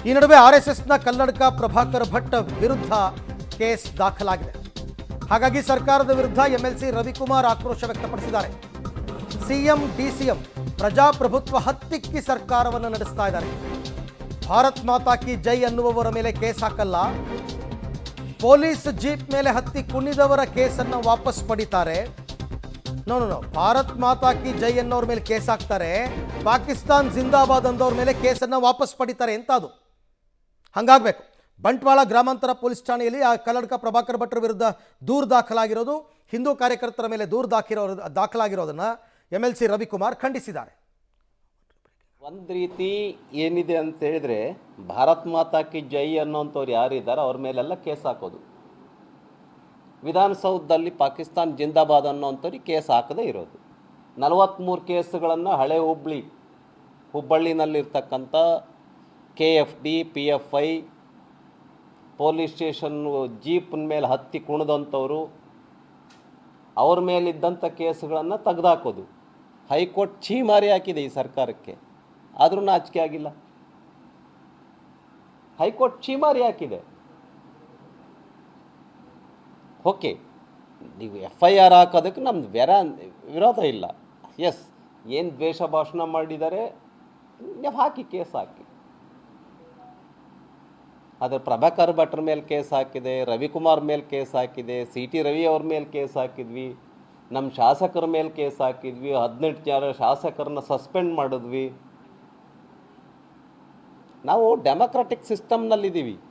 ಈ ನಡುವೆ ಆರ್ಎಸ್ಎಸ್ನ ಕಲ್ಲಡ್ಕ ಪ್ರಭಾಕರ್ ಭಟ್ ವಿರುದ್ಧ ಕೇಸ್ ದಾಖಲಾಗಿದೆ. ಹಾಗಾಗಿ ಸರ್ಕಾರದ ವಿರುದ್ಧ ಎಂಎಲ್ಸಿ ರವಿಕುಮಾರ್ ಆಕ್ರೋಶ ವ್ಯಕ್ತಪಡಿಸಿದ್ದಾರೆ. ಸಿಎಂ ಡಿಸಿಎಂ ಪ್ರಜಾಪ್ರಭುತ್ವ ಹತ್ತಿಕ್ಕಿ ಸರ್ಕಾರವನ್ನು ನಡೆಸ್ತಾ ಇದ್ದಾರೆ. ಭಾರತ್ ಮಾತಾ ಕಿ ಜೈ ಅನ್ನುವವರ ಮೇಲೆ ಕೇಸ್ ಹಾಕಲ್ಲ, ಪೊಲೀಸ್ ಜೀಪ್ ಮೇಲೆ ಹತ್ತಿ ಕುಣಿದವರ ಕೇಸನ್ನು ವಾಪಸ್ ಪಡಿತಾರೆ. ನೋ ಭಾರತ್ ಮಾತಾ ಕಿ ಜೈ ಅನ್ನೋರ ಮೇಲೆ ಕೇಸ್ ಹಾಕ್ತಾರೆ, ಪಾಕಿಸ್ತಾನ್ ಜಿಂದಾಬಾದ್ ಅಂದವ್ರ ಮೇಲೆ ಕೇಸನ್ನು ವಾಪಸ್ ಪಡಿತಾರೆ ಅಂತ. ಅದು ಹಂಗಾಗಬೇಕು. ಬಂಟ್ವಾಳ ಗ್ರಾಮಾಂತರ ಪೊಲೀಸ್ ಠಾಣೆಯಲ್ಲಿ ಆ ಕಲ್ಲಡ್ಕ ಪ್ರಭಾಕರ್ ಭಟ್ರ ವಿರುದ್ಧ ದೂರು ದಾಖಲಾಗಿರೋದು, ಹಿಂದೂ ಕಾರ್ಯಕರ್ತರ ಮೇಲೆ ದೂರು ದಾಖಲಾಗಿರೋದನ್ನು ಎಂಎಲ್ಸಿ ರವಿಕುಮಾರ್ ಖಂಡಿಸಿದ್ದಾರೆ. ಒಂದು ರೀತಿ ಏನಿದೆ ಅಂತ ಹೇಳಿದ್ರೆ, ಭಾರತ್ ಮಾತಾ ಕಿ ಜೈ ಅನ್ನೋಂಥವ್ರು ಯಾರಿದ್ದಾರೆ ಅವ್ರ ಮೇಲೆಲ್ಲ ಕೇಸ್ ಹಾಕೋದು. ವಿಧಾನಸೌಧದಲ್ಲಿ ಪಾಕಿಸ್ತಾನ್ ಜಿಂದಾಬಾದ್ ಅನ್ನೋಂಥವ್ರಿಗೆ ಕೇಸ್ ಹಾಕದೇ ಇರೋದು. 43 ಕೇಸುಗಳನ್ನು ಹಳೆ ಹುಬ್ಬಳ್ಳಿನಲ್ಲಿರ್ತಕ್ಕಂಥ KFD PFI ಪೊಲೀಸ್ ಸ್ಟೇಷನ್ ಜೀಪ್ನ ಮೇಲೆ ಹತ್ತಿ ಕುಣಿದಂಥವ್ರು, ಅವ್ರ ಮೇಲಿದ್ದಂಥ ಕೇಸುಗಳನ್ನು ತೆಗೆದುಹಾಕೋದು. ಹೈಕೋರ್ಟ್ ಛೀಮಾರಿ ಹಾಕಿದೆ ಈ ಸರ್ಕಾರಕ್ಕೆ, ಆದರೂ ನಾಚಿಕೆ ಆಗಿಲ್ಲ. ಹೈಕೋರ್ಟ್ ಛೀಮಾರಿ ಹಾಕಿದೆ. ಓಕೆ, ನೀವು FIR ಹಾಕೋದಕ್ಕೆ ನಮ್ದು ವಿರೋಧ ಇಲ್ಲ. ಎಸ್, ಏನು ದ್ವೇಷ ಭಾಷಣ ಮಾಡಿದ್ದಾರೆ ನೀವು ಹಾಕಿ, ಕೇಸ್ ಹಾಕಿ. ಆದರೆ ಪ್ರಭಾಕರ್ ಭಟ್ರ ಮೇಲೆ ಕೇಸ್ ಹಾಕಿದೆ, ರವಿಕುಮಾರ್ ಮೇಲೆ ಕೇಸ್ ಹಾಕಿದೆ, CT ರವಿ ಅವ್ರ ಮೇಲೆ ಕೇಸ್ ಹಾಕಿದ್ವಿ, ನಮ್ಮ ಶಾಸಕರ ಮೇಲೆ ಕೇಸ್ ಹಾಕಿದ್ವಿ, 18 ಜನ ಶಾಸಕರನ್ನ ಸಸ್ಪೆಂಡ್ ಮಾಡಿದ್ವಿ. ನಾವು ಡೆಮೊಕ್ರಾಟಿಕ್ ಸಿಸ್ಟಮ್ನಲ್ಲಿದ್ದೀವಿ.